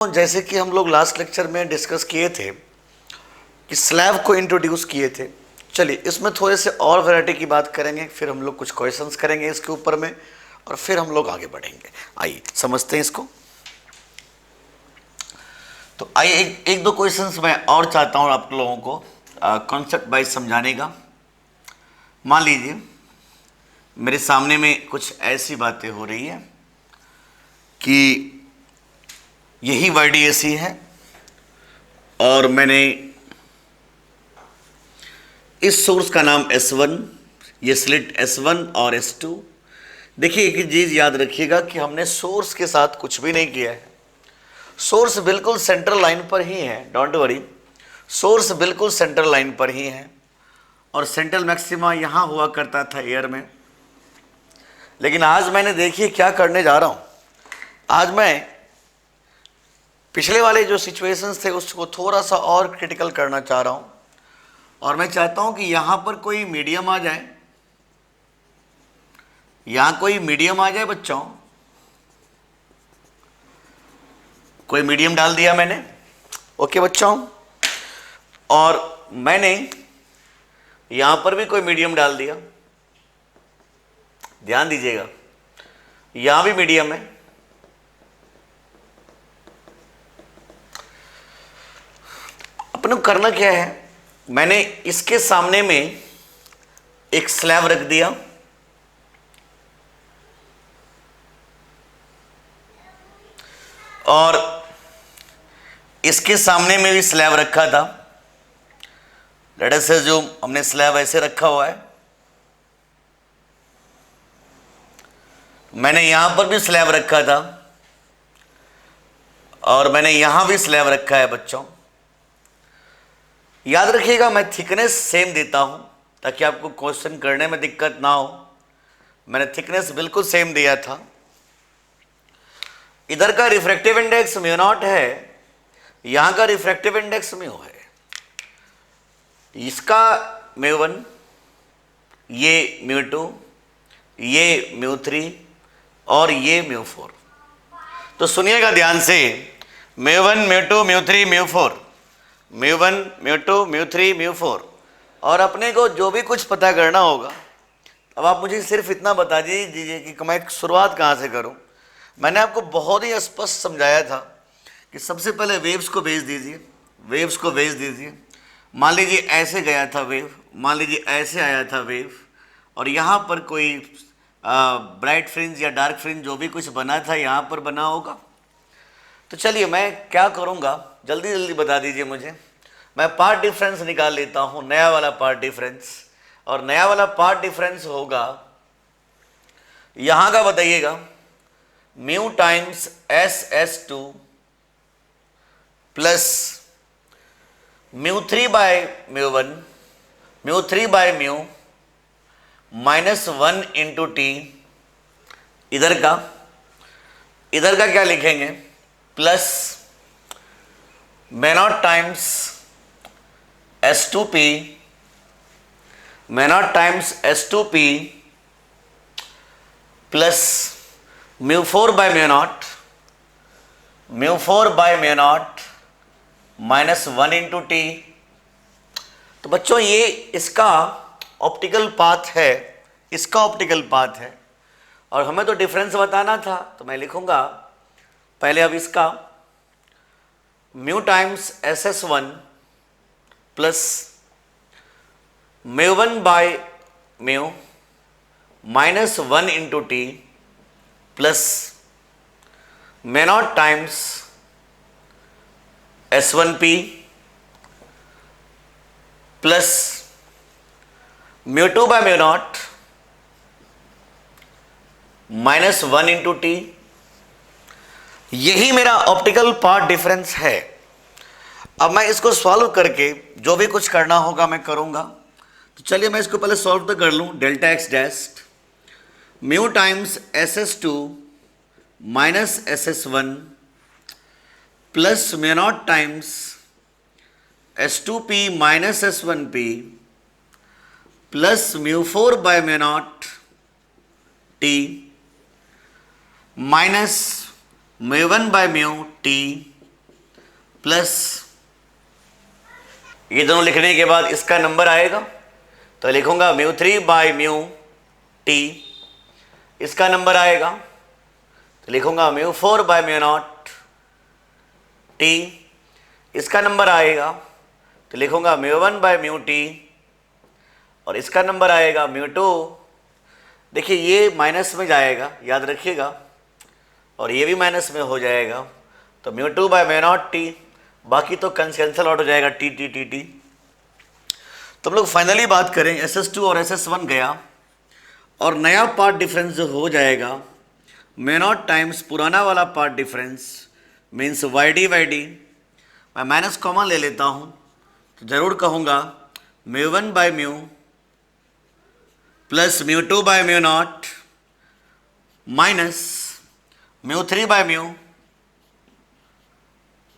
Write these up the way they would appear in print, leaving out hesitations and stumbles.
जैसे कि हम लोग लास्ट लेक्चर में डिस्कस किए थे कि स्लैब को इंट्रोड्यूस किए थे। चलिए इसमें थोड़े से और वैरायटी की बात करेंगे, फिर हम लोग कुछ क्वेश्चंस करेंगे इसके ऊपर में और फिर हम लोग आगे बढ़ेंगे। आइए समझते हैं इसको। तो आइए एक दो क्वेश्चंस मैं और चाहता हूँ आप लोगों को कॉन्सेप्ट वाइज समझाने का। मान लीजिए मेरे सामने में कुछ ऐसी बातें हो रही है कि यही YDAC है और मैंने इस सोर्स का नाम S1, ये स्लिट S1 और S2। देखिए एक चीज़ याद रखिएगा कि हमने सोर्स के साथ कुछ भी नहीं किया है। सोर्स बिल्कुल सेंट्रल लाइन पर ही है, डोंट वरी। सोर्स बिल्कुल सेंट्रल लाइन पर ही है और सेंट्रल मैक्सिमा यहाँ हुआ करता था एयर में। लेकिन आज मैंने देखिए क्या करने जा रहा हूँ। आज मैं पिछले वाले जो सिचुएशंस थे उसको थोड़ा सा और क्रिटिकल करना चाह रहा हूँ और मैं चाहता हूँ कि यहाँ पर कोई मीडियम आ जाए, यहाँ कोई मीडियम आ जाए बच्चों। कोई मीडियम डाल दिया मैंने, ओके बच्चों। और मैंने यहाँ पर भी कोई मीडियम डाल दिया, ध्यान दीजिएगा, यहाँ भी मीडियम है। अपने को करना क्या है, मैंने इसके सामने में एक स्लैब रख दिया और इसके सामने में भी स्लैब रखा था। लेट अस अज्यूम हमने स्लैब ऐसे रखा हुआ है, मैंने यहां पर भी स्लैब रखा था और मैंने यहां भी स्लैब रखा है बच्चों। याद रखिएगा मैं थिकनेस सेम देता हूं ताकि आपको क्वेश्चन करने में दिक्कत ना हो। मैंने थिकनेस बिल्कुल सेम दिया था। इधर का रिफ्रैक्टिव इंडेक्स μ0 है, यहां का रिफ्रैक्टिव इंडेक्स μ है। इसका μ1, ये μ2, ये μ3 और ये μ4। तो सुनिएगा ध्यान से, μ1 μ2 μ3 μ4, μ1 μ2 μ3 μ4। और अपने को जो भी कुछ पता करना होगा, अब आप मुझे सिर्फ इतना बता दीजिए कि मैं शुरुआत कहाँ से करूँ। मैंने आपको बहुत ही स्पष्ट समझाया था कि सबसे पहले वेव्स को भेज दीजिए, वेव्स को भेज दीजिए। मान लीजिए ऐसे गया था वेव, मान लीजिए ऐसे आया था वेव और यहाँ पर कोई ब्राइट फ्रिंज या डार्क फ्रिंज जो भी कुछ बना था यहाँ पर बना होगा। तो चलिए मैं क्या करूँगा, जल्दी जल्दी बता दीजिए मुझे। मैं पार्ट डिफरेंस निकाल लेता हूँ, नया वाला पार्ट डिफरेंस। और नया वाला पार्ट डिफरेंस होगा यहाँ का, बताइएगा, mu times SS2 plus μ3 by μ1, μ3 by μ minus 1 into T। इधर का क्या लिखेंगे, plus μ0 times S2P, μ0 times S2P plus μ4 by μ0, μ4 by μ0 minus 1 into T। तो बच्चों ये इसका ऑप्टिकल पाथ है, इसका ऑप्टिकल पाथ है और हमें तो डिफरेंस बताना था। तो मैं लिखूंगा पहले अब इसका mu times SS1 plus μ1 by μ minus 1 into T plus μ0 times S1P plus μ2 by μ0 minus 1 into T। यही मेरा ऑप्टिकल पाथ डिफरेंस है। अब मैं इसको सॉल्व करके जो भी कुछ करना होगा मैं करूंगा। तो चलिए मैं इसको पहले सॉल्व तो कर लूं। Delta x dash mu times SS2 minus SS1 plus μ0 times S2P minus S1P plus μ4 by μ0 T minus mu one by mu T plus ये दोनों लिखने के बाद इसका नंबर आएगा तो लिखूंगा μ3 बाय μt। इसका नंबर आएगा तो लिखूंगा μ4 बाय μ0 t। इसका नंबर आएगा तो लिखूंगा μ1 बाय μt और इसका नंबर आएगा μ2। देखिए ये माइनस में जाएगा, याद रखिएगा, और ये भी माइनस में हो जाएगा तो μ2 बाय μ0 t। बाकी तो कैंसिल आउट हो जाएगा टी टी टी टी। तो हम लोग फाइनली बात करें SS2 और SS1 गया और नया पार्ट डिफरेंस जो हो जाएगा μ0 टाइम्स पुराना वाला पार्ट डिफरेंस मीन्स YD। मैं माइनस कॉमन ले लेता हूँ तो ज़रूर कहूँगा μ1 by μ plus μ2 by μ0 minus μ3 by μ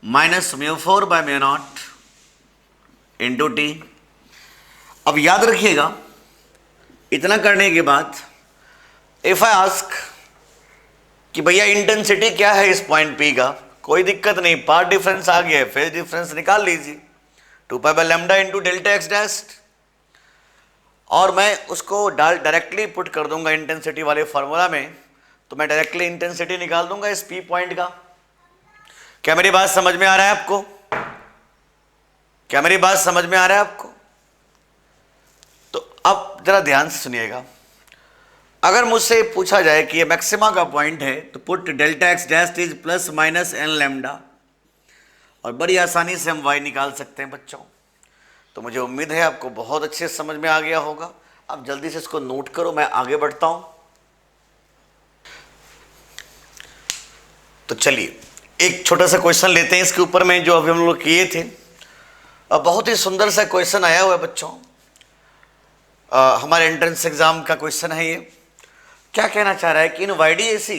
minus μ4 by μ0 into T. अब याद रखिएगा, इतना करने के बाद इफ आई आस्क कि भैया इंटेंसिटी क्या है इस पॉइंट पी का, कोई दिक्कत नहीं, पार्ट डिफरेंस आ गया है, फेज डिफरेंस निकाल लीजिए 2 pi by lambda into delta x dashed, और मैं उसको डायरेक्टली पुट कर दूंगा इंटेंसिटी वाले फार्मूला में, तो मैं डायरेक्टली इंटेंसिटी निकाल दूंगा इस पी पॉइंट का। क्या मेरी बात समझ में आ रहा है आपको? क्या मेरी बात समझ में आ रहा है आपको? तो अब जरा ध्यान से सुनिएगा, अगर मुझसे पूछा जाए कि ये मैक्सिमा का पॉइंट है तो put delta X dash is plus minus N lambda, और बड़ी आसानी से हम वाई निकाल सकते हैं बच्चों। तो मुझे उम्मीद है आपको बहुत अच्छे से समझ में आ गया होगा। अब जल्दी से इसको नोट करो, मैं आगे बढ़ता हूं। तो चलिए एक छोटा सा क्वेश्चन लेते हैं इसके ऊपर में जो अभी हम लोग किए थे। अब बहुत ही सुंदर सा क्वेश्चन आया हुआ है बच्चों, हमारे एंट्रेंस एग्जाम का क्वेश्चन है ये। क्या कहना चाह रहा है कि इन YDAC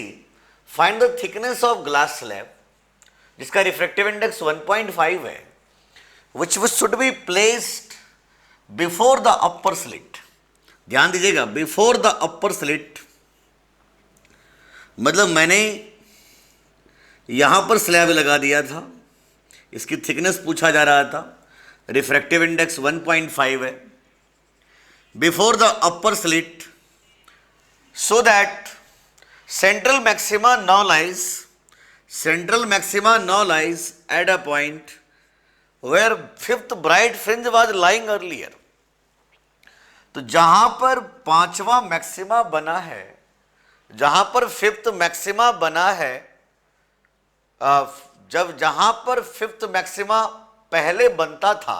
find the thickness of glass slab जिसका रिफ्रैक्टिव इंडेक्स 1.5 है, which should be placed before the upper slit। ध्यान दीजिएगा, बिफोर द अपर स्लिट मतलब मैंने यहां पर स्लैब लगा दिया था, इसकी थिकनेस पूछा जा रहा था, रिफ्रैक्टिव इंडेक्स 1.5 है, before the upper slit, so that central maxima now lies at a point where fifth bright fringe was lying earlier। तो जहां पर पांचवा मैक्सिमा बना है, जहां पर फिफ्थ मैक्सिमा बना है, जहां पर फिफ्थ मैक्सिमा पहले बनता था,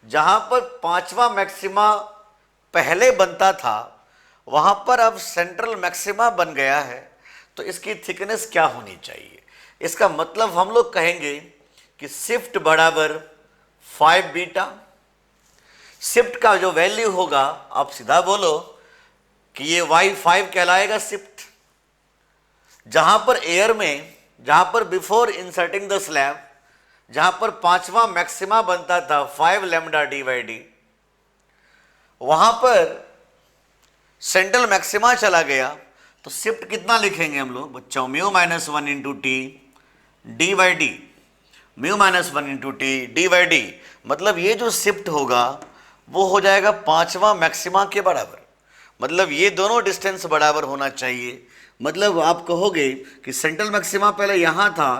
जहां पर पांचवा मैक्सिमा पहले बनता था, वहां पर अब सेंट्रल मैक्सिमा बन गया है। तो इसकी थिकनेस क्या होनी चाहिए? इसका मतलब हम लोग कहेंगे कि शिफ्ट बराबर 5 बीटा। शिफ्ट का जो वैल्यू होगा, आप सीधा बोलो कि ये y5 कहलाएगा शिफ्ट। जहां पर एयर में, जहां पर बिफोर इंसर्टिंग द स्लैब, जहां पर पांचवा मैक्सिमा बनता था 5 लैम्डा dy/d, वहां पर सेंट्रल मैक्सिमा चला गया, तो शिफ्ट कितना लिखेंगे हम लोग बच्चों? μ-1 into T dy/d, μ-1 into T dy/d। मतलब ये जो शिफ्ट होगा वो हो जाएगा पांचवा मैक्सिमा के बराबर, मतलब ये दोनों डिस्टेंस बराबर होना चाहिए। मतलब आप कहोगे कि सेंट्रल मैक्सिमा पहले यहाँ था,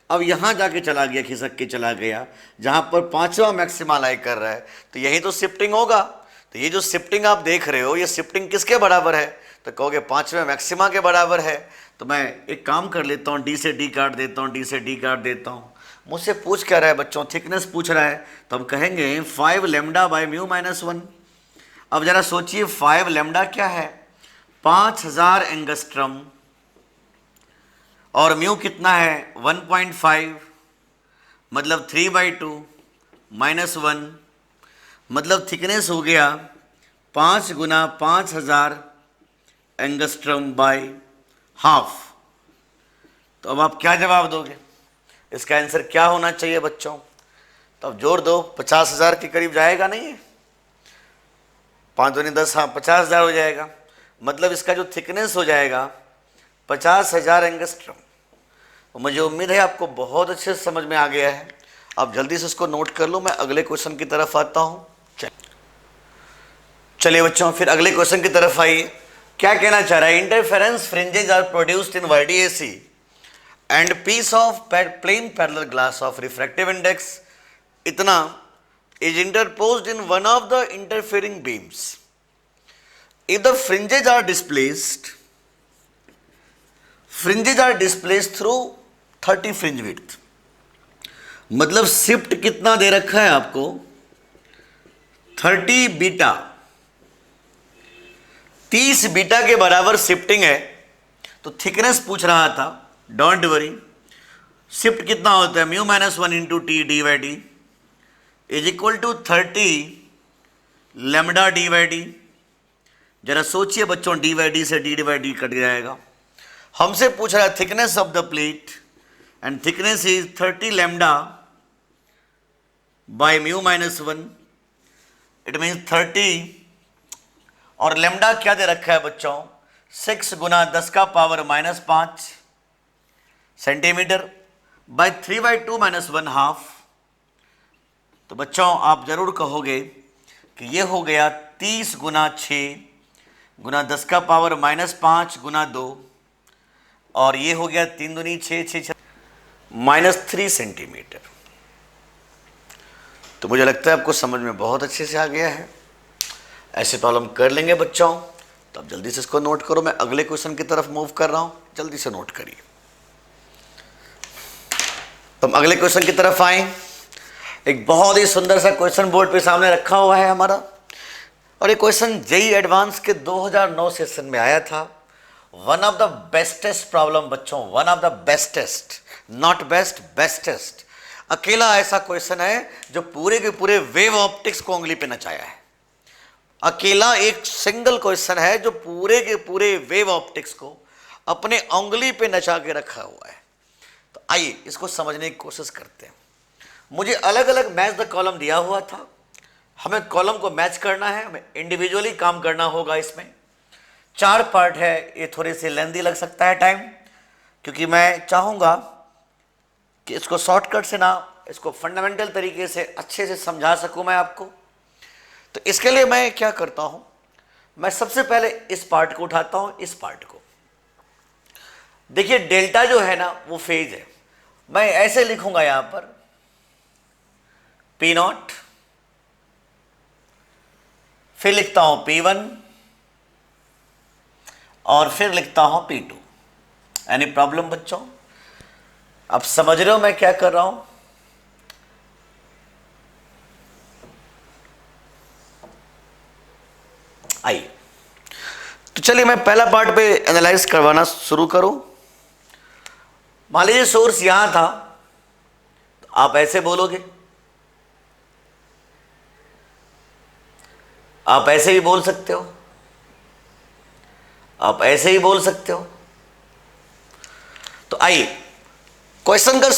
अब यहाँ जाके चला गया, खिसक के चला गया, जहाँ पर पांचवा मैक्सिमा लाई कर रहा है, तो यही तो शिफ्टिंग होगा। तो ये जो शिफ्टिंग आप देख रहे हो, ये शिफ्टिंग किसके बराबर है? तो कहोगे पांचवें मैक्सिमा के बराबर है। तो मैं एक काम कर लेता हूँ, डी से डी काट देता हूँ, डी से डी काट देता हूँ। मुझसे पूछ क्या रहा है बच्चों? थिकनेस पूछ रहा है, तो हम कहेंगे 5 लैम्डा बाय μ-1। अब जरा सोचिए 5 लैम्डा क्या है? 5000 एंगस्ट्रम, और म्यू कितना है? 1.5, मतलब 3/2 -1, मतलब थिकनेस हो गया 5 गुना 5000 एंगस्ट्रम बाय हाफ। तो अब आप क्या जवाब दोगे? इसका आंसर क्या होना चाहिए बच्चों? तो अब जोड़ दो, 50,000 के करीब जाएगा नहीं है? 5 दूनी 10, हाँ 50,000 हो जाएगा। मतलब इसका जो थिकनेस हो जाएगा 50,000 एंगस्ट्रम। मुझे उम्मीद है आपको बहुत अच्छे से समझ में आ गया है। आप जल्दी से इसको नोट कर लो, मैं अगले क्वेश्चन की तरफ आता हूं। चलिए बच्चों, फिर अगले क्वेश्चन की तरफ आइए। क्या कहना चाह रहा है? Interference fringes are produced in YDAC and piece of plane parallel glass of refractive index इतना is interposed in one of the interfering beams. If the fringes are displaced through 30 fringe width, मतलब shift कितना दे रखा है आपको? 30 beta, 30 beta के बराबर shifting है। तो थिकनेस पूछ रहा था, डोंट वरी। शिफ्ट कितना होता है? Mu minus 1 into T D by D is equal to 30 lambda D by D. जरा सोचिए बच्चों, डी बाई डी से डी बाई डी कट जाएगा। हमसे पूछ रहा है thickness of the plate and thickness is 30 lambda by mu minus 1, it means 30, और लेमडा क्या दे रखा है बच्चों? 6 गुना 10 का power minus 5 centimetre bye 3/2 minus 1/2। तो बच्चों आप जरूर कहोगे कि ये हो गया 30 गुना 6 गुना 10 का पावर माइनस 5 गुना 2, और ये हो गया 3 दूनी 6 माइनस 3 सेंटीमीटर। तो मुझे लगता है आपको समझ में बहुत अच्छे से आ गया है। ऐसे प्रॉब्लम कर लेंगे बच्चों, तो अब जल्दी से इसको नोट करो। मैं अगले क्वेश्चन की तरफ मूव कर रहा हूं, जल्दी से नोट करिए। तो हम अगले क्वेश्चन की तरफ आए। एक बहुत ही सुंदर सा क्वेश्चन बोर्ड पे सामने रखा हुआ है हमारा, और ये क्वेश्चन जेईई एडवांस के 2009 सेशन में आया था। One of the bestest problem बच्चों, one of the bestest, not best, bestest. अकेला ऐसा क्वेश्चन है जो पूरे के पूरे वेव ऑप्टिक्स को उंगली पे नचाया है। अकेला एक सिंगल क्वेश्चन है जो पूरे के पूरे वेव ऑप्टिक्स को अपने उंगली पे नचा के रखा हुआ है। तो आइए इसको समझने की कोशिश करते हैं। मुझे अलग अलग मैच द कॉलम दिया हुआ था, हमें कॉलम को मैच करना है, हमें इंडिविजुअली काम करना होगा। इसमें 4 पार्ट है, ये थोड़े से लेंदी लग सकता है टाइम, क्योंकि मैं चाहूँगा कि इसको शॉर्टकट से ना, इसको फंडामेंटल तरीके से अच्छे से समझा सकूँ मैं आपको। तो इसके लिए मैं क्या करता हूँ, मैं सबसे पहले इस पार्ट को उठाता हूँ। इस पार्ट को देखिए, डेल्टा जो है ना वो फेज है। मैं ऐसे लिखूंगा यहां पर P0, फिर लिखता हूं P1, और फिर लिखता हूं P2। एनी प्रॉब्लम बच्चों? अब समझ रहे हो मैं क्या कर रहा हूं? आइए, तो चलिए मैं पहला पार्ट पे एनालाइज करवाना शुरू करूं। मान लीजिए सोर्स यहां था, तो आप ऐसे बोलोगे, आप ऐसे ही बोल सकते हो, आप ऐसे ही बोल सकते हो। तो आइए क्वेश्चन का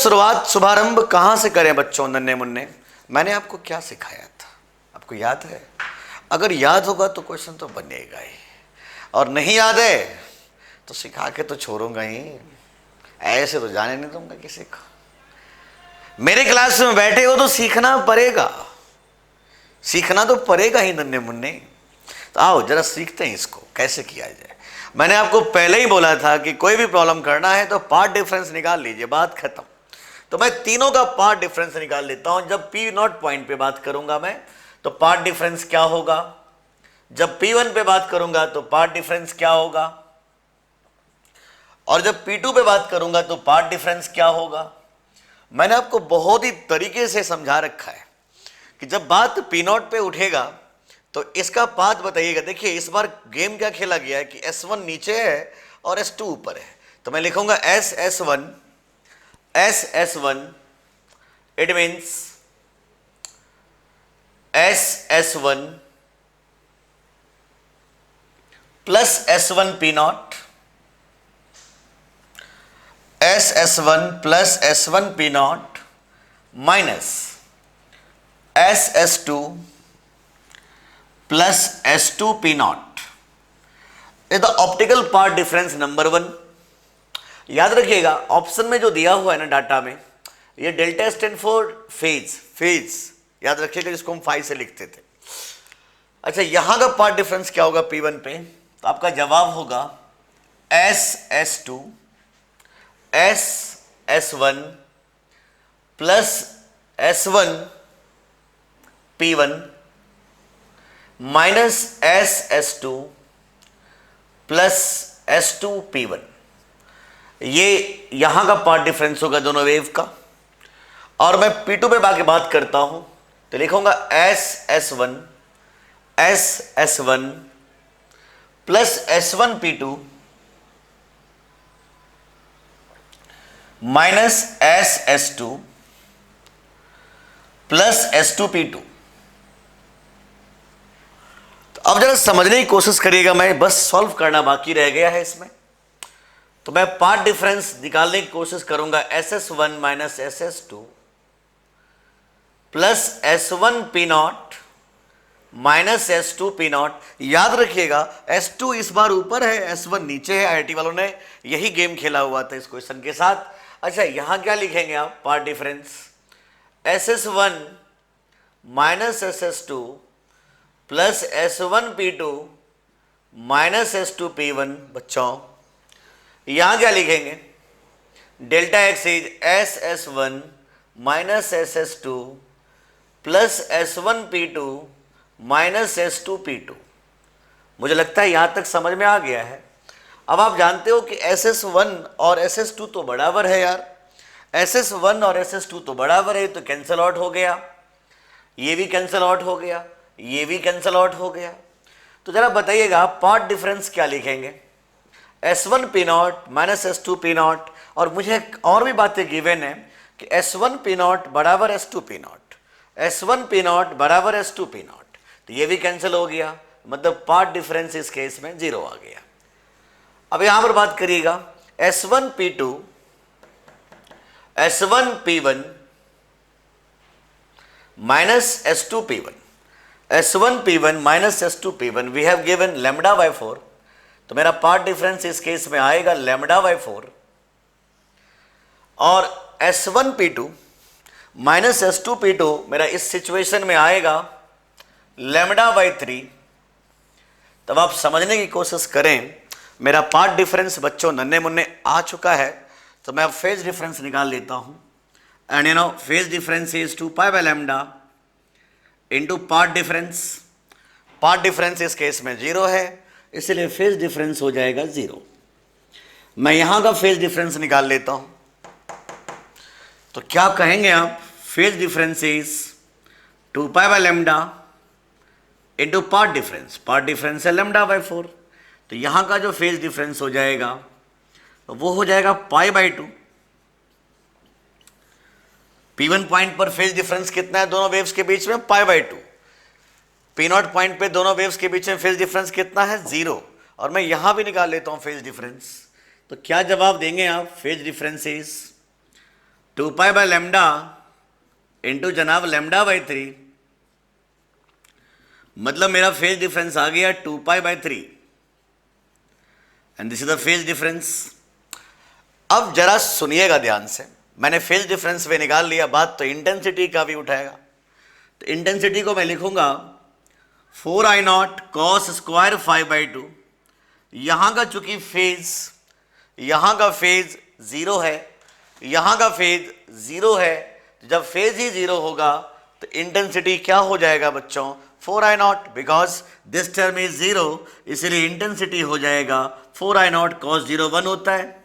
शुभारंभ कहां से करें बच्चों? नन्हे मुन्ने, मैंने आपको क्या सिखाया था, आपको याद है? अगर याद होगा तो क्वेश्चन तो बनेगा ही, और नहीं याद है तो सिखा के तो छोड़ूंगा ही, ऐसे तो जाने नहीं दूंगा किसी को। मेरे क्लास में बैठे हो तो सीखना पड़ेगा, सीखना तो पड़ेगा ही नन्हे मुन्ने। तो आओ जरा सीखते हैं इसको कैसे किया जाए। मैंने आपको पहले ही बोला था कि कोई भी प्रॉब्लम करना है तो पार्ट डिफरेंस निकाल लीजिए, बात खत्म। तो मैं तीनों का पार्ट डिफरेंस निकाल लेता हूं। जब P0 पॉइंट पे बात करूंगा मैं, तो पार्ट डिफरेंस क्या होगा? जब P1 पे बात करूंगा तो पार्ट डिफरेंस क्या होगा? और जब P2 पे बात करूंगा तो पार्ट डिफरेंस क्या होगा? मैंने आपको बहुत ही तरीके से समझा रखा है कि जब बात P0 पे उठेगा तो इसका पाथ बताइएगा। देखिए इस बार गेम क्या खेला गया है कि S1 नीचे है और S2 ऊपर है, तो मैं लिखूंगा SS1, SS1, it means SS1 plus S1 P0, SS1 plus S1 P0 minus SS2 plus S2 P0 is the optical path difference number 1। याद रखिएगा ऑप्शन में जो दिया हुआ है ना डाटा में, ये delta stand for phase, phase याद रखिएगा, जिसको हम फाई से लिखते थे। अच्छा, यहां का पार्ट डिफरेंस क्या होगा P1 पे, तो आपका जवाब होगा S/S2 S/S1 plus S1 P1 minus S/S2 plus S2 P1। ये यहां का पार्ट डिफरेंस होगा दोनों वेव का। और मैं P2 पे बाकी बात करता हूं तो लिखूंगा S/S1 S/S1 plus S1 P2 minus S/S2 plus S2 P2। तो अब जरा समझने की कोशिश करिएगा, मैं बस सॉल्व करना बाकी रह गया है इसमें। तो मैं पार्ट डिफरेंस निकालने की कोशिश करूंगा SS1 minus SS2 plus S1 P0 minus S2 P0। याद रखिएगा S2 इस बार ऊपर है, S1 नीचे है। आईआईटी वालों ने यही गेम खेला हुआ था इस क्वेश्चन के साथ। अच्छा, यहां क्या लिखेंगे आप, path difference SS1 minus SS2 plus S1 P2 minus S2 P1। बच्चों यहां क्या लिखेंगे, delta x is SS1 minus SS2 plus S1 P2 minus S2 P2। मुझे लगता है यहां तक समझ में आ गया है। अब आप जानते हो कि SS1 और SS2 तो बराबर है यार, SS1 और SS2 तो बराबर है, तो कैंसल आउट हो गया, ये भी कैंसल आउट हो गया, ये भी कैंसल आउट हो गया। तो जरा बताइएगा पार्ट डिफरेंस क्या लिखेंगे, S1 P0 minus S2 P0। और मुझे और भी बातें गिवन है कि S1 P0 बराबर S2 P0, S1 P0 बराबर S2 P0। तो ये भी कैंसिल हो गया, मतलब पार्ट डिफरेंस इस केस में 0 आ गया। अब यहां पर बात करिएगा S1 P2 S1 P1 minus S2 P1, S1 P1 minus S2 P1 we have given lambda by 4। तो मेरा पार्ट डिफरेंस इस केस में आएगा लैम्डा बाय 4। और S1 P2 minus S2 P2 मेरा इस सिचुएशन में आएगा लैम्डा बाय 3। तब आप समझने की कोशिश करें, मेरा पार्ट डिफरेंस बच्चों नन्हे मुन्ने आ चुका है। तो मैं अब फेज डिफरेंस निकाल लेता हूं। And you know phase difference is 2 pi by lambda into path difference. Path difference इस केस में 0 है, इसलिए फेज डिफरेंस हो जाएगा 0। मैं यहां का फेज डिफरेंस निकाल लेता हूं। तो क्या कहेंगे आप, phase difference is 2 pi by lambda into path difference. Path difference है लैम्डा बाय 4। तो यहां का जो फेज डिफरेंस हो जाएगा तो वो हो जाएगा पाई बाय 2। P1 पॉइंट पर फेज डिफरेंस कितना है दोनों वेव्स के बीच में, पाई बाय 2। P0 पॉइंट पे दोनों वेव्स के बीच में फेज डिफरेंस कितना है, 0। और मैं यहां भी निकाल लेता हूं फेज डिफरेंस। तो क्या जवाब देंगे आप, phase difference is 2 pi by lambda into जनाब लैम्डा बाय 3। मतलब मेरा फेज डिफरेंस आ गया 2 pi by 3 and this is the phase difference. अब जरा सुनिएगा ध्यान से, मैंने फेज डिफरेंस पे निकाल लिया, बात तो इंटेंसिटी का भी उठाएगा। तो इंटेंसिटी को मैं लिखूंगा 4I0 cos स्क्वायर 5/2। यहां का चूंकि फेज, यहां का फेज 0 है, यहां का फेज 0 है। जब फेज ही 0 होगा तो इंटेंसिटी क्या हो जाएगा बच्चों, 4I0, because this term is 0, इसलिए इंटेंसिटी हो जाएगा 4I0 cos 0 1 होता है।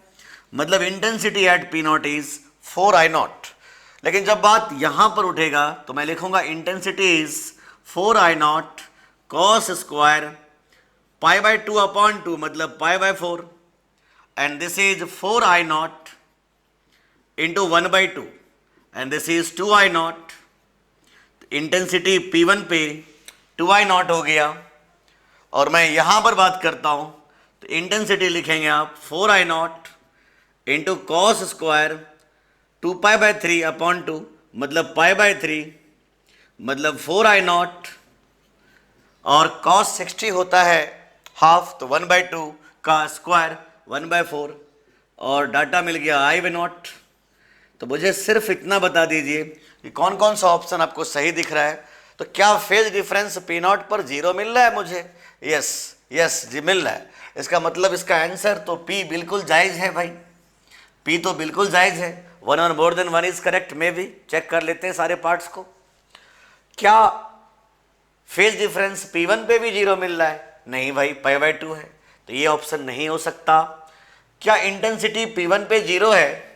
मतलब intensity at P0 is 4I0। लेकिन जब बात यहां पर उठेगा तो मैं लिखूंगा intensity is 4I0 cos square pi by 2 upon 2, मतलब pi by 4। And this is 4I0 into 1/2 and this is 2I0। Intensity P1 पे 2I0 हो गया। और मैं यहां पर बात करता हूं तो इंटेंसिटी लिखेंगे आप 4I0 into cos square 2 pi by 3 upon 2, मतलब पाई बाय 3, मतलब 4I0। और कॉस 60 होता है हाफ, तो 1/2 का स्क्वायर 1/4। और डाटा मिल गया I V0। तो मुझे सिर्फ इतना बता दीजिए कि कौन कौन सा ऑप्शन आपको सही दिख रहा है। तो क्या फेज डिफरेंस पी नॉट पर 0 मिल रहा है मुझे? यस यस जी मिल रहा है। इसका मतलब इसका आंसर तो पी बिल्कुल जायज़ है भाई, पी तो बिल्कुल जायज़ है। 1 और मोर देन 1 इज करेक्ट में भी। चेक कर लेते हैं सारे पार्ट्स को। क्या फेज डिफरेंस P1 पे भी 0 मिल रहा है? नहीं भाई, π/2 है, तो ये ऑप्शन नहीं हो सकता। क्या इंटेंसिटी P1 पे 0 है?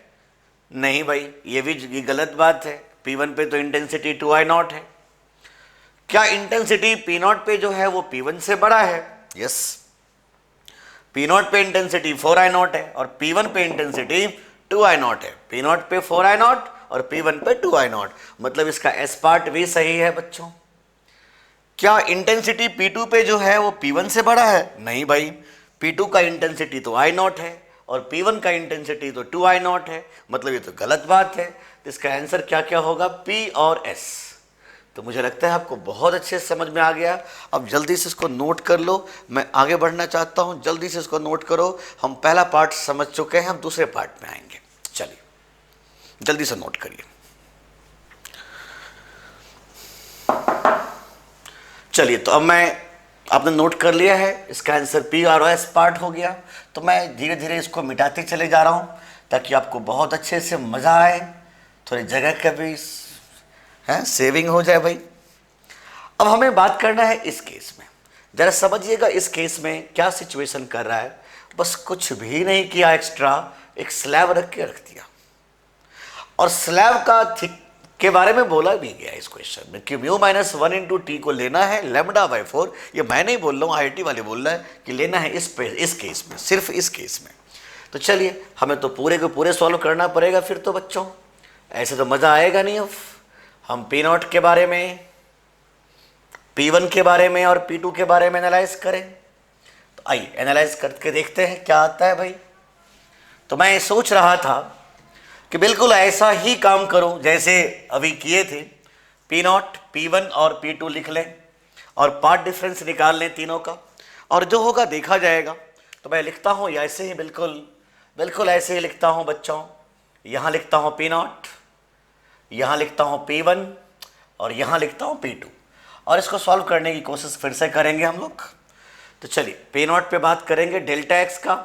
नहीं भाई, ये भी गलत बात है। P1 पे तो इंटेंसिटी 2I0 है। क्या इंटेंसिटी P0 पे जो है वो P1 से बड़ा है? यस, P0 पे इंटेंसिटी 4I0 है और P1 पे इंटेंसिटी 2I0 है। P0 पे 4I0 और P1 पे 2I0, मतलब इसका एस पार्ट भी सही है बच्चों। क्या इंटेंसिटी P2 पे जो है वो P1 से बड़ा है? नहीं भाई, P2 का इंटेंसिटी तो I0 है और P1 का इंटेंसिटी तो 2I0 है, मतलब ये तो गलत बात है। तो इसका आंसर क्या क्या होगा? P और S। तो मुझे लगता है आपको बहुत अच्छे से समझ में आ गया। अब जल्दी से इसको नोट कर लो, मैं आगे बढ़ना चाहता हूं, जल्दी से इसको नोट करो। हम पहला पार्ट समझ चुके हैं, हम दूसरे पार्ट में आएंगे। चलिए जल्दी से नोट करिए। चलिए, तो अब आपने नोट कर लिया है, इसका आंसर पी और एस पार्ट हो गया। तो मैं धीरे धीरे इसको मिटाते चले जा रहा हूँ ताकि आपको बहुत अच्छे से मज़ा आए, थोड़ी जगह का भी है सेविंग हो जाए भाई। अब हमें बात करना है इस केस में। ज़रा समझिएगा इस केस में क्या सिचुएशन कर रहा है। बस कुछ भी नहीं किया एक्स्ट्रा, एक स्लैब रख दिया और स्लैब का थिक के बारे में बोला भी गया इस क्वेश्चन में कि μ-1 इंटू टी को लेना है λ/4। ये मैं नहीं बोल रहा हूँ, IIT वाले बोल रहा है कि लेना है इस केस में, सिर्फ इस केस में। तो चलिए, हमें तो पूरे के पूरे सॉल्व करना पड़ेगा फिर तो बच्चों, ऐसे तो मज़ा आएगा नहीं। अब हम P0 के बारे में, P1 के बारे में और P2 के बारे में एनालाइज करें। तो आइए एनालाइज करके देखते हैं क्या आता है भाई। तो मैं सोच रहा था कि बिल्कुल ऐसा ही काम करूं जैसे अभी किए थे। P0, P1 और P2 लिख लें और पार्ट डिफरेंस निकाल लें तीनों का, और जो होगा देखा जाएगा। तो मैं लिखता हूं ऐसे ही, बिल्कुल ऐसे ही लिखता हूं बच्चों। यहाँ लिखता हूं P0, यहाँ लिखता हूं P1 और यहाँ लिखता हूं P2, और इसको सॉल्व करने की कोशिश फिर से करेंगे हम लोग। तो चलिए P0 पे बात करेंगे डेल्टा एक्स का।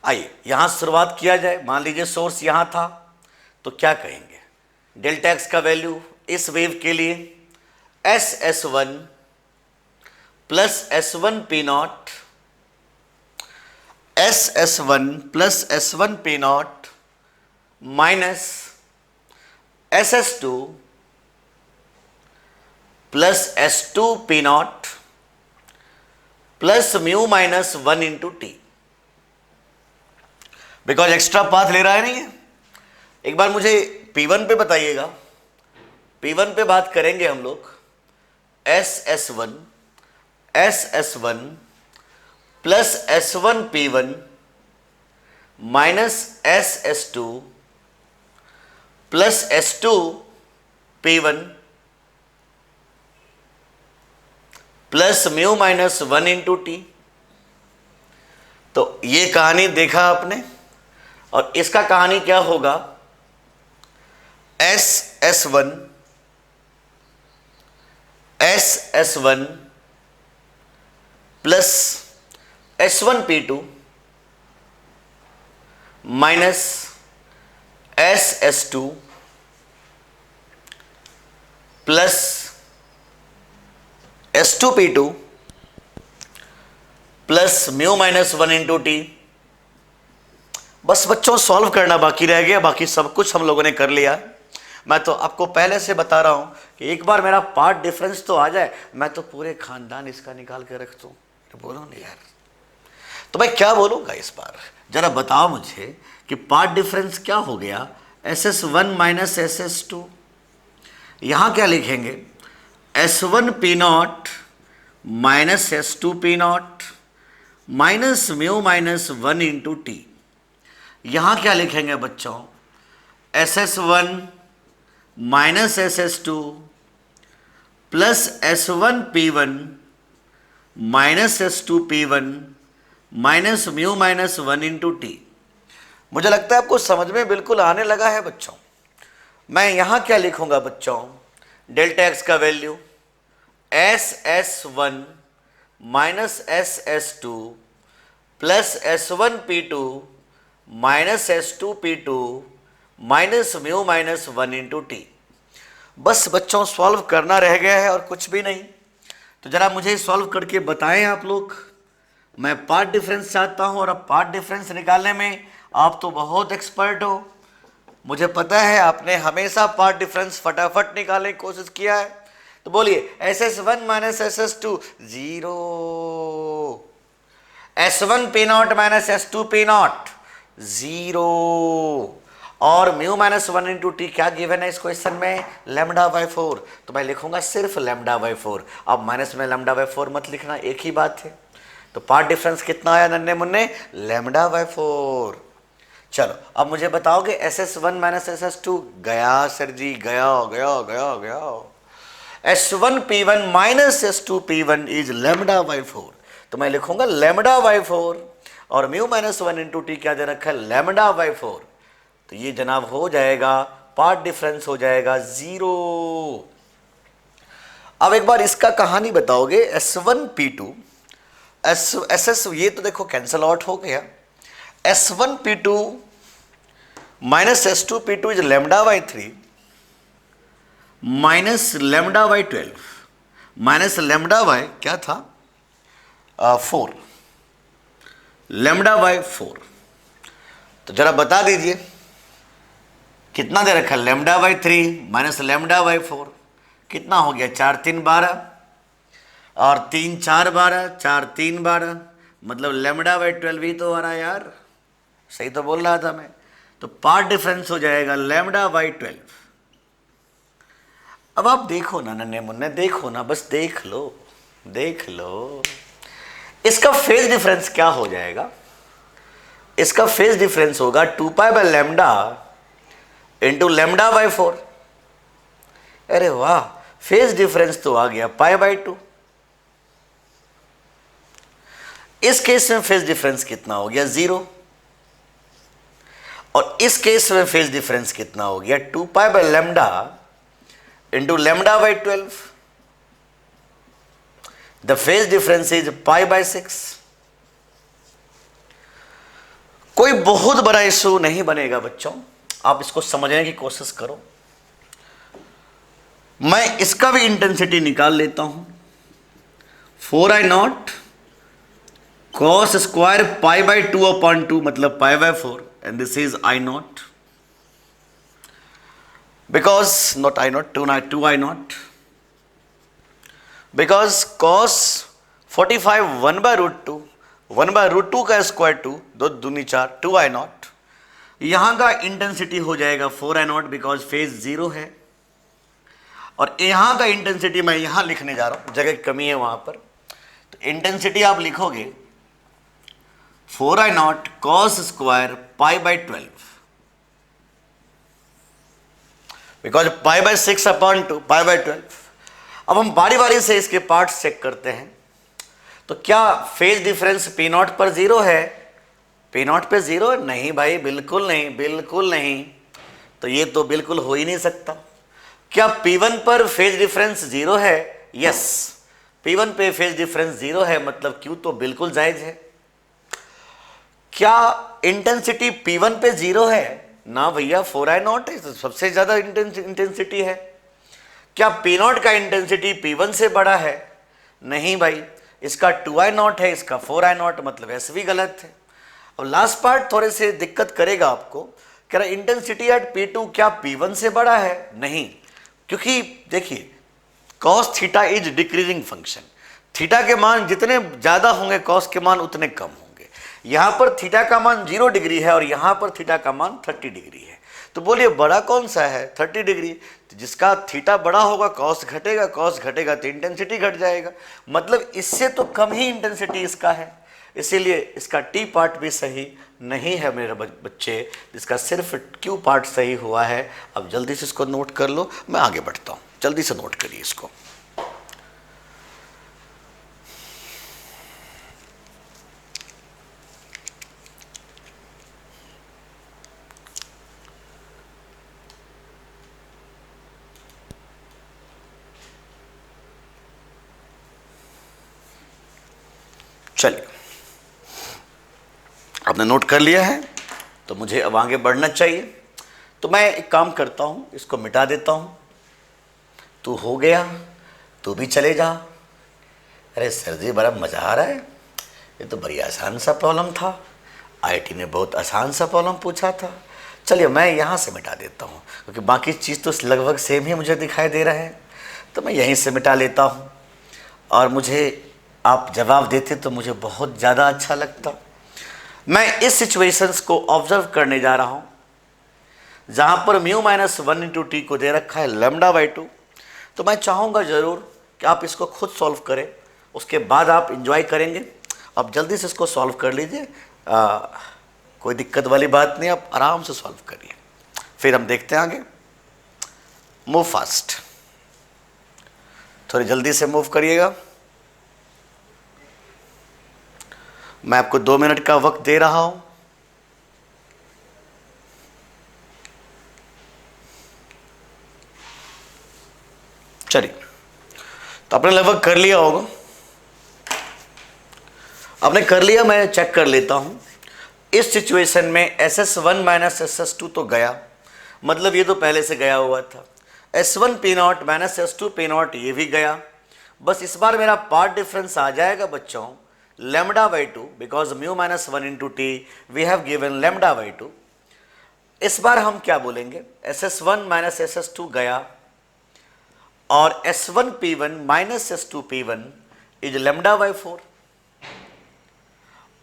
आइए यहाँ शुरुआत किया जाए। मान लीजिए सोर्स यहाँ था, तो क्या कहेंगे? डेल्टा एक्स का वैल्यू इस वेव के लिए SS1 plus S1 P0, SS1 plus S1 P0 minus SS2 plus S2 P0 plus μ-1 into T. Because extra path ले रहा है नहीं है। एक बार मुझे P1 पे बताइएगा। P1 पे बात करेंगे हम लोग SS1 plus S1 P1 minus SS2 plus S2 P1 plus μ-1 into T. तो ये कहानी देखा आपने, और इसका कहानी क्या होगा? SS1 plus S1 P2 minus SS2 plus S2 P2 plus μ-1 into T. बस बच्चों सॉल्व करना बाकी रह गया, बाकी सब कुछ हम लोगों ने कर लिया। मैं तो आपको पहले से बता रहा हूं कि एक बार मेरा पार्ट डिफरेंस तो आ जाए, मैं तो पूरे खानदान इसका निकाल के रख दूं। बोलो नहीं यार, तो मैं क्या बोलूंगा इस बार? जरा बताओ मुझे कि पार्ट डिफरेंस क्या हो गया? SS1 minus SS2। यहां क्या लिखेंगे? S1 P0 minus S2 P0 minus μ-1 into T. यहाँ क्या लिखेंगे बच्चों? SS1 minus SS2 plus S1 P1 minus S2 P1 minus μ-1 into T. मुझे लगता है आपको समझ में बिल्कुल आने लगा है बच्चों। मैं यहां क्या लिखूंगा बच्चों, डेल्टा एक्स का value SS1 minus SS2 plus S1P2 minus S2P2 minus mu minus 1 into T. बस बच्चों सॉल्व करना रह गया है और कुछ भी नहीं। तो जरा मुझे सॉल्व करके बताएं आप लोग। मैं पार्ट डिफरेंस चाहता हूं और अब पार्ट डिफरेंस निकालने में आप तो बहुत एक्सपर्ट हो, मुझे पता है आपने हमेशा पार्ट डिफरेंस फटाफट निकालने की कोशिश किया है। तो बोलिए SS1 minus SS2 zero, S1P0 minus S2P0 zero, और म्यू माइनस 1 इंटू टी क्या गिवन है इस क्वेश्चन में, लैम्डा बाई 4। तो मैं लिखूंगा सिर्फ लैम्डा बाई 4। अब माइनस में लैम्डा बाई 4 मत लिखना, एक ही बात है। तो पार्ट डिफरेंस कितना आया नन्हे मुन्ने, लैम्डा बाई 4। चलो अब मुझे बताओगे SS1 माइनस SS2, गया सर जी, गया गया गया गया। S1P1 minus S2P1 is lambda by 4। तो मैं लिखूंगा लैम्डा बाई 4 और म्यू माइनस 1 इंटू टी क्या दे रखा है, लैम्डा बाई 4। तो ये जनाब हो जाएगा, पार्ट डिफरेंस हो जाएगा जीरो। अब एक बार इसका कहानी बताओगे, S1P2 SS ये तो देखो कैंसल आउट हो गया, S1P2 minus S2P2 is lambda by 3 minus lambda by 12 minus lambda by क्या था 4, लैम्डा बाई 4। तो जरा बता दीजिए कितना दे रखा है, lambda by 3 minus lambda by 4 कितना हो गया, 4 3 12 और 3 4 12, 4 3 12, मतलब लैम्डा बाई 12 ही तो आ रहा है यार, सही तो बोल रहा था मैं। तो पार्ट डिफरेंस हो जाएगा लैम्डा बाई 12। अब आप देखो ना नन्हे मुन्ने, देखो ना, बस देख लो, देख लो इसका फेज डिफरेंस क्या हो जाएगा। इसका फेज डिफरेंस होगा 2 pi by lambda into lambda by 4। अरे वाह, फेज डिफरेंस तो आ गया पाई बाई 2। इस केस में फेज डिफरेंस कितना हो गया, 0। और इस केस में फेज डिफरेंस कितना हो गया, 2 pi by lambda into lambda by 12। The phase difference is pi by 6। कोई बहुत बड़ा इशू नहीं बनेगा बच्चों, आप इसको समझने की कोशिश करो। मैं इसका भी इंटेंसिटी निकाल लेता हूं, 4I0 cos square pi by 2 upon 2 मतलब pi by 4 and this is I0 because not I0 2I0 because cos 45 1 by root 2 1 by root 2 का स्क्वायर 2 2 दूनी 4 2I0। यहां का इंटेंसिटी हो जाएगा 4I0 बिकॉज फेज 0 है, और यहां का इंटेंसिटी मैं यहां लिखने जा रहा हूं, जगह की कमी है वहां पर। तो इंटेंसिटी आप लिखोगे 4I0 cos square pi by 12 because pi by 6 upon 2 pi by 12। अब हम बारी बारी से इसके पार्ट्स चेक करते हैं। तो क्या फेज डिफरेंस P0 पर 0 है, P0 पे 0 है? नहीं भाई, बिल्कुल नहीं, बिल्कुल नहीं। तो ये तो बिल्कुल हो ही नहीं सकता। क्या P1 पर फेज डिफरेंस 0 है? यस, P1 पे फेज डिफरेंस 0 है, मतलब Q तो बिल्कुल जायज है। क्या इंटेंसिटी P1 पे 0 है? ना भैया, 4I0 है, सबसे ज्यादा इंटेंसिटी है। क्या P0 का इंटेंसिटी P1 से बड़ा है? नहीं भाई, इसका 2I0 है, इसका 4I0, मतलब ऐसे भी गलत है। अब लास्ट पार्ट थोड़े से दिक्कत करेगा आपको, कह रहा इंटेंसिटी एट P2 क्या P1 से बड़ा है? नहीं, क्योंकि देखिए cos theta is decreasing function, theta के मान जितने ज्यादा होंगे cos के मान उतने कम होंगे। यहां पर थीटा का मान 0 डिग्री है और यहां पर थीटा का मान 30 डिग्री है। तो बोलिए बड़ा कौन सा है? 30 डिग्री। तो जिसका थीटा बड़ा होगा cos घटेगा, cos घटेगा तो इंटेंसिटी घट जाएगा, मतलब इससे तो कम ही इंटेंसिटी इसका है, इसीलिए इसका टी पार्ट भी सही नहीं है मेरे बच्चे, इसका सिर्फ क्यू पार्ट सही हुआ है। अब जल्दी से इसको नोट कर लो, मैं आगे बढ़ता हूं, जल्दी से नोट करिए इसको। चलिए, आपने नोट कर लिया है तो मुझे अब आगे बढ़ना चाहिए। तो मैं एक काम करता हूँ, इसको मिटा देता हूँ। तू हो गया, तू भी चले जा। अरे सर जी बड़ा मज़ा आ रहा है, ये तो बड़ी आसान सा प्रॉब्लम था, आईआईटी ने बहुत आसान सा प्रॉब्लम पूछा था। चलिए मैं यहाँ से मिटा देता हूँ, क्योंकि बाकी चीज़ तो लगभग सेम ही मुझे दिखाई दे रहा है, तो मैं यहीं से मिटा लेता हूँ। और मुझे आप जवाब देते तो मुझे बहुत ज़्यादा अच्छा लगता। मैं इस सिचुएशंस को ऑब्जर्व करने जा रहा हूँ जहाँ पर म्यू माइनस 1 इंटू टी को दे रखा है लैम्डा बाई 2। तो मैं चाहूँगा ज़रूर कि आप इसको खुद सॉल्व करें, उसके बाद आप इंजॉय करेंगे। आप जल्दी से इसको सॉल्व कर लीजिए, कोई दिक्कत वाली बात नहीं, आप आराम से सॉल्व करिए, फिर हम देखते हैं आगे। मूव फास्ट, थोड़ी जल्दी से मूव करिएगा। मैं आपको 2 मिनट का वक्त दे रहा हूं। चलिए, तो आपने लगभग कर लिया होगा। आपने कर लिया, मैं चेक कर लेता हूं। इस सिचुएशन में SS1 माइनस SS2 तो गया, मतलब ये तो पहले से गया हुआ था। S1 P0 minus S2 P0 ये भी गया। बस इस बार मेरा पार्ट डिफरेंस आ जाएगा बच्चों lambda by 2, because mu minus 1 into T V have given lambda by 2। इस बार हम क्या बोलेंगे, SS1 माइनस SS2 गया और S1 P1 minus S2 P1 is lambda by 4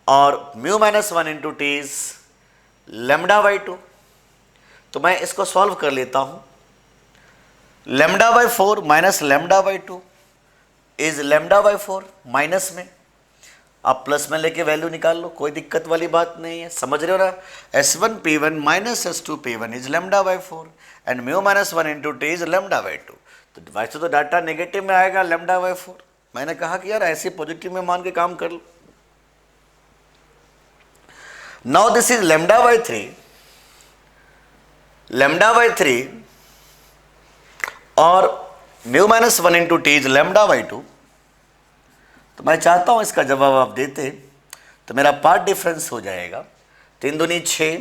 और mu minus 1 into T is lambda by 2। तो मैं इसको सॉल्व कर लेता हूं। Lambda by 4 minus lambda by 2 is lambda by 4, minus में आप प्लस में लेके वैल्यू निकाल लो, कोई दिक्कत वाली बात नहीं है, समझ रहे हो ना। S1 P1 minus S2 P1 is lambda by 4 and mu minus 1 into T is lambda by 2। तो वैसे तो डाटा नेगेटिव में आएगा लैम्डा बाई 4, मैंने कहा कि यार ऐसे पॉजिटिव में मान के काम कर लो। Now this is lambda by 3, lambda by 3 और mu minus 1 into T is lambda by 2। तो मैं चाहता हूं इसका जवाब आप देते तो मेरा पार्ट डिफरेंस हो जाएगा 3 दूनी 6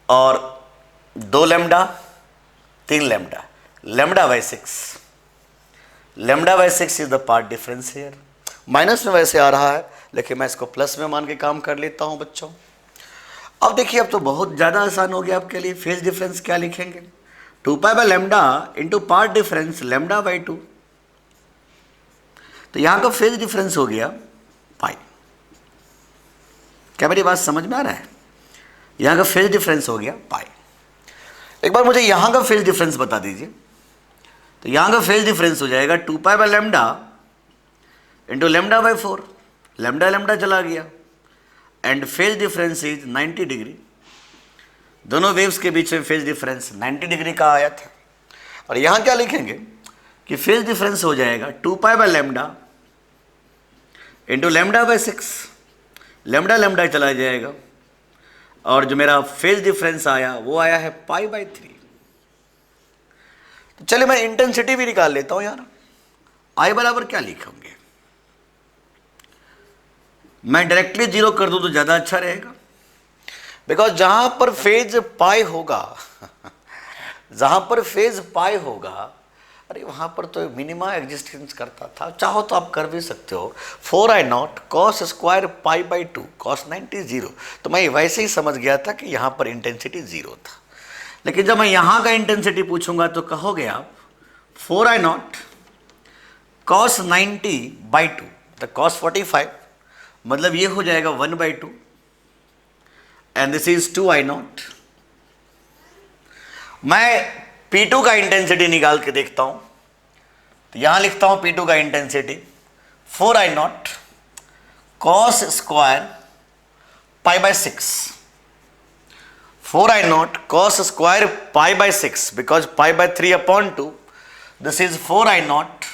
और 2 lambda 3 lambda, lambda by 6। Lambda by 6 is the path difference here. Minus में वैसे आ रहा है, लेकिन मैं इसको प्लस में मान के काम कर लेता हूं बच्चों। अब देखिए, अब तो बहुत ज़्यादा आसान हो गया आपके लिए। फेज डिफरेंस क्या लिखेंगे, 2 pi by lambda into path difference lambda by 2। तो यहां का फेज डिफरेंस हो गया पाई। क्या मेरी बात समझ में आ रहा है? यहां का फेज डिफरेंस हो गया पाई। एक बार मुझे यहां का फेज डिफरेंस बता दीजिए। तो यहां का फेज डिफरेंस हो जाएगा 2 pi by lambda into lambda by 4, lambda lambda चला गया and phase difference is 90 degree. दोनों वेव्स के बीच में फेज डिफरेंस 90 डिग्री का आया था। और यहां क्या लिखेंगे कि फेज डिफरेंस हो जाएगा 2 pi by lambda into lambda by 6, lambda lambda चला जाएगा और जो मेरा फेज डिफरेंस आया वो आया है पाई बाई 3। तो चलिए मैं इंटेंसिटी भी निकाल लेता हूं यार। आई बराबर क्या लिखेंगे, मैं डायरेक्टली 0 कर दूं तो ज़्यादा अच्छा रहेगा, बिकॉज जहां पर फेज पाई होगा जहां पर फेज पाई होगा, अरे वहां पर तो मिनिमा एग्जिस्टेंस करता था। चाहो तो आप कर भी सकते हो 4I0 cos square pi by 2 cos 90 0। तो मैं वैसे ही समझ गया था कि यहाँ पर इंटेंसिटी 0 था। लेकिन जब मैं यहाँ का इंटेंसिटी पूछूंगा तो कहोगे आप 4I0 cos 90 बाई 2 तो cos 45, मतलब ये हो जाएगा 1 by 2 and this is 2I0। मैं P2 का इंटेंसिटी निकाल के देखता हूं। तो यहां लिखता हूं P2 का intensity 4I0 cos square pi by 6, 4I0 cos square pi by 6 because pi by 3 upon 2। This is 4I0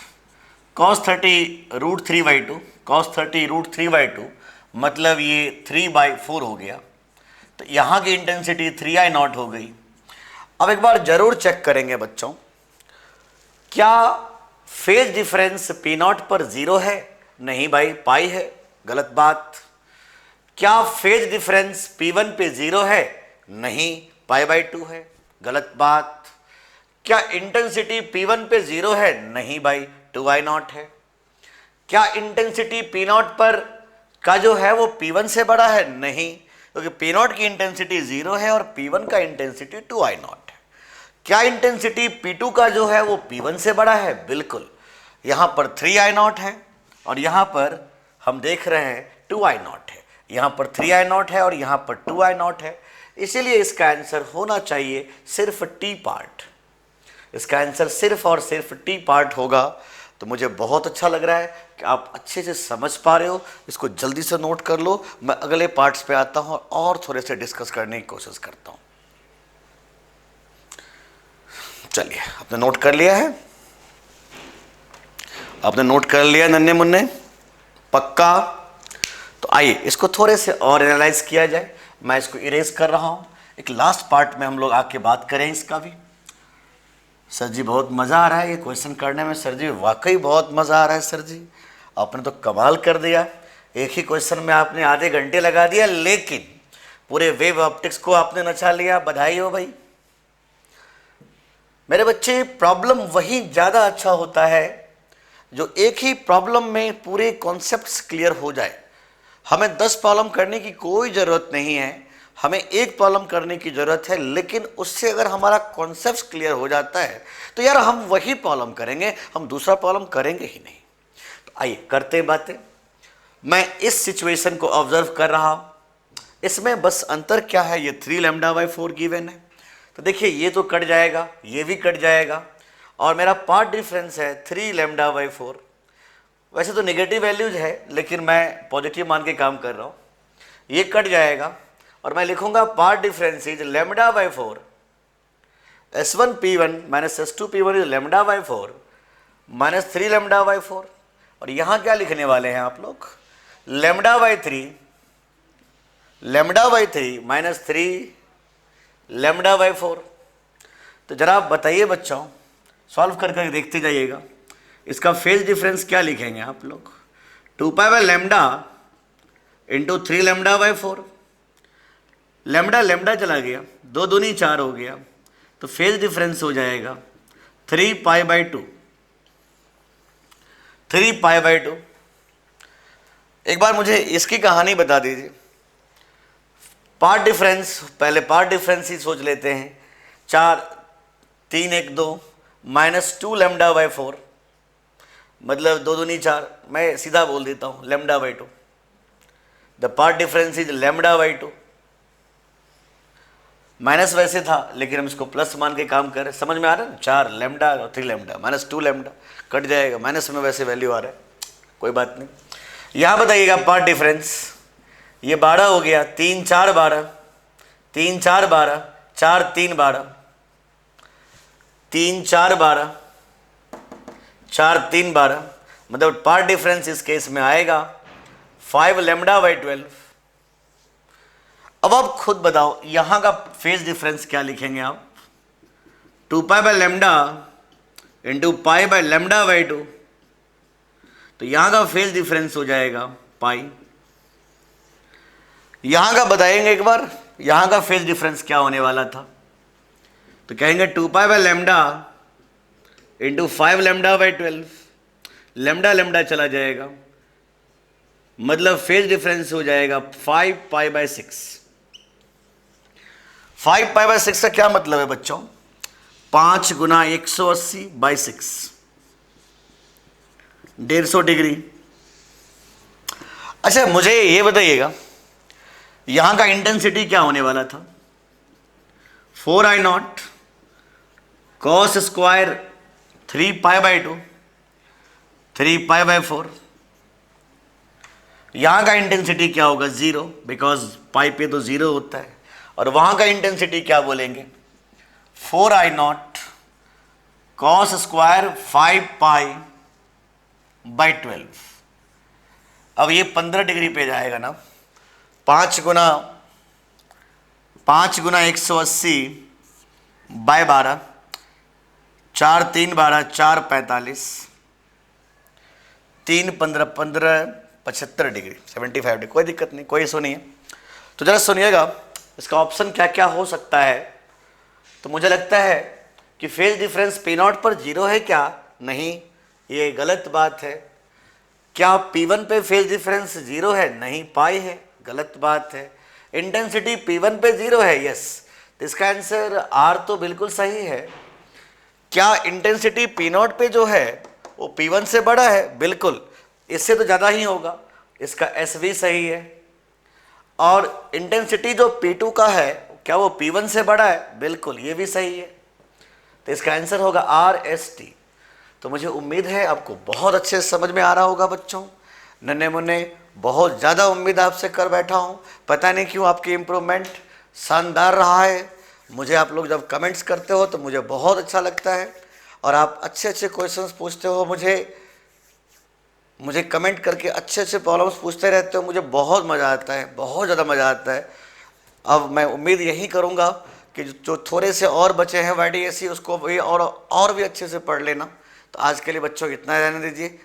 cos 30 root 3 by 2, cos 30 root 3 by 2, मतलब ये 3 बाई 4 हो गया। तो यहां की इंटेंसिटी 3I0 हो गई। अब एक बार जरूर चेक करेंगे बच्चों, क्या फेज डिफरेंस P0 पर 0 है? नहीं भाई, पाई है, गलत बात। क्या फेज डिफरेंस P1 पे 0 है? नहीं, पाई बाई 2 है, गलत बात। क्या इंटेंसिटी P1 पे 0 है? नहीं भाई, 2I0 है। क्या इंटेंसिटी P0 पर का जो है वो P1 से बड़ा है? नहीं, क्योंकि P0 की इंटेंसिटी 0 है और P1 का इंटेंसिटी 2I0 है। क्या इंटेंसिटी P2 का जो है वो P1 से बड़ा है? बिल्कुल। यहां पर 3I0 है और यहां पर हम देख रहे हैं 2I0 है। यहां पर 3I0 है और यहां पर 2I0 है, इसीलिए इसका आंसर होना चाहिए सिर्फ T पार्ट। इसका आंसर सिर्फ और सिर्फ T पार्ट होगा। तो मुझे बहुत अच्छा लग रहा है कि आप अच्छे से समझ पा रहे हो। इसको जल्दी से नोट कर लो। मैं अगले पार्ट्स पे आता हूं और थोड़े से डिस्कस करने की कोशिश करता हूं। चलिए, आपने नोट कर लिया है? आपने नोट कर लिया नन्हे मुन्ने? पक्का? तो आइए इसको थोड़े से और एनालाइज किया जाए। मैं इसको इरेज कर रहा हूं। एक लास्ट पार्ट में हम लोग आके बात करें इसका भी। सर जी बहुत मज़ा आ रहा है ये क्वेश्चन करने में। सर जी वाकई बहुत मज़ा आ रहा है सर जी, आपने तो कमाल कर दिया। एक ही क्वेश्चन में आपने आधे घंटे लगा दिया, लेकिन पूरे वेव ऑप्टिक्स को आपने नचा लिया। बधाई हो भाई। मेरे बच्चे, प्रॉब्लम वही ज़्यादा अच्छा होता है जो एक ही प्रॉब्लम में पूरे कॉन्सेप्ट्स क्लियर हो जाए। हमें 10 प्रॉब्लम करने की कोई ज़रूरत नहीं है, हमें एक प्रॉब्लम करने की ज़रूरत है, लेकिन उससे अगर हमारा कॉन्सेप्ट क्लियर हो जाता है तो यार हम वही प्रॉब्लम करेंगे, हम दूसरा प्रॉब्लम करेंगे ही नहीं। तो आइए करते हैं बातें। मैं इस सिचुएशन को ऑब्जर्व कर रहा हूँ। इसमें बस अंतर क्या है, ये 3 λ/4 गिवन है। तो देखिए ये तो कट जाएगा, ये भी कट जाएगा, और मेरा पार्ट डिफरेंस है 3 λ/4। वैसे तो नेगेटिव वैल्यूज है, लेकिन मैं पॉजिटिव मान के काम कर रहा हूँ। ये कट जाएगा और मैं लिखूंगा path difference is λ/4 S1P1 minus S2P1 is λ/4 minus 3 λ/4। और यहाँ क्या लिखने वाले हैं आप लोग? λ/3 माइनस 3 λ/4। तो जरा आप बताइए बच्चों, सॉल्व कर कर देखते जाइएगा। इसका फेज डिफरेंस क्या लिखेंगे आप लोग? 2π/λ इंटू 3 λ/4। लैम्डा चला गया, 2 दूनी 4 हो गया, तो फेज डिफरेंस हो जाएगा 3π/2। 3π/2। एक बार मुझे इसकी कहानी बता दीजिए। पार्ट डिफरेंस, पहले पार्ट डिफरेंस ही सोच लेते हैं। 4 3 1 2 माइनस 2 λ/4, मतलब 2 दूनी 4, मैं सीधा बोल देता हूँ λ/2। The path difference is λ/2। Minus वैसे था, लेकिन हम इसको प्लस मान के काम कर रहे हैं। समझ में आ रहा है ना? 4 λ और 3 λ माइनस 2 λ कट जाएगा, माइनस में वैसे वैल्यू आ रहा है, कोई बात नहीं। यहाँ बताइएगा पार्ट डिफरेंस, ये 12 हो गया, 3 4 12, 3 4 12, 4 3 12, 3 4 12, 4 3 12, मतलब पार्ट डिफरेंस इस केस में आएगा 5 λ/12। अब आप खुद बताओ यहां का फेज डिफरेंस क्या लिखेंगे आप? 2π/λ इंटू π/λ/2। तो यहां का फेज डिफरेंस हो जाएगा पाई। यहां का बताएंगे एक बार, यहां का फेज डिफरेंस क्या होने वाला था? तो कहेंगे 2π/λ इंटू 5 λ/12। लैम्डा चला जाएगा, मतलब फेज डिफरेंस हो जाएगा 5π/6। 5π/6 का क्या मतलब है बच्चों? 5 गुना 180/6, 150 डिग्री। अच्छा मुझे ये बताइएगा, यहां का इंटेंसिटी क्या होने वाला था? 4I0 cos square 3π/2, 3π/4। यहां का इंटेंसिटी क्या होगा? 0, बिकॉज पाई पे तो 0 होता है। और वहां का इंटेंसिटी क्या बोलेंगे? 4I0 cos square 5π/12। अब ये 15 डिग्री पे जाएगा ना। 5 गुना 180/12, 4 3 12, 4 45, 3 15 15 75 डिग्री 75 डिग्री, कोई दिक्कत नहीं, कोई इशू नहीं है। तो जरा सुनिएगा इसका ऑप्शन क्या क्या हो सकता है। तो मुझे लगता है कि फेज डिफरेंस पी नॉट पर 0 है क्या? नहीं, ये गलत बात है। क्या P1 पे फेज डिफरेंस 0 है? नहीं, पाई है, गलत बात है। इंटेंसिटी P1 पे 0 है, यस, तो इसका आंसर R तो बिल्कुल सही है। क्या इंटेंसिटी P0 पे जो है वो P1 से बड़ा है? बिल्कुल, इससे तो ज़्यादा ही होगा, इसका S भी सही है। और इंटेंसिटी जो P2 का है क्या वो P1 से बड़ा है? बिल्कुल, ये भी सही है, तो इसका आंसर होगा RST। तो मुझे उम्मीद है आपको बहुत अच्छे से समझ में आ रहा होगा बच्चों। नन्हे मुन्ने बहुत ज़्यादा उम्मीद आपसे कर बैठा हूँ, पता नहीं क्यों आपकी इम्प्रूवमेंट शानदार रहा है। मुझे आप लोग जब कमेंट्स करते हो तो मुझे बहुत अच्छा लगता है, और आप अच्छे अच्छे क्वेश्चंस पूछते हो, मुझे कमेंट करके अच्छे अच्छे प्रॉब्लम्स पूछते रहते हो, मुझे बहुत मज़ा आता है, बहुत ज़्यादा मज़ा आता है। अब मैं उम्मीद यही करूँगा कि जो थोड़े से और बचे हैं YDSC उसको भी और भी अच्छे से पढ़ लेना। तो आज के लिए बच्चों इतना रहने दीजिए।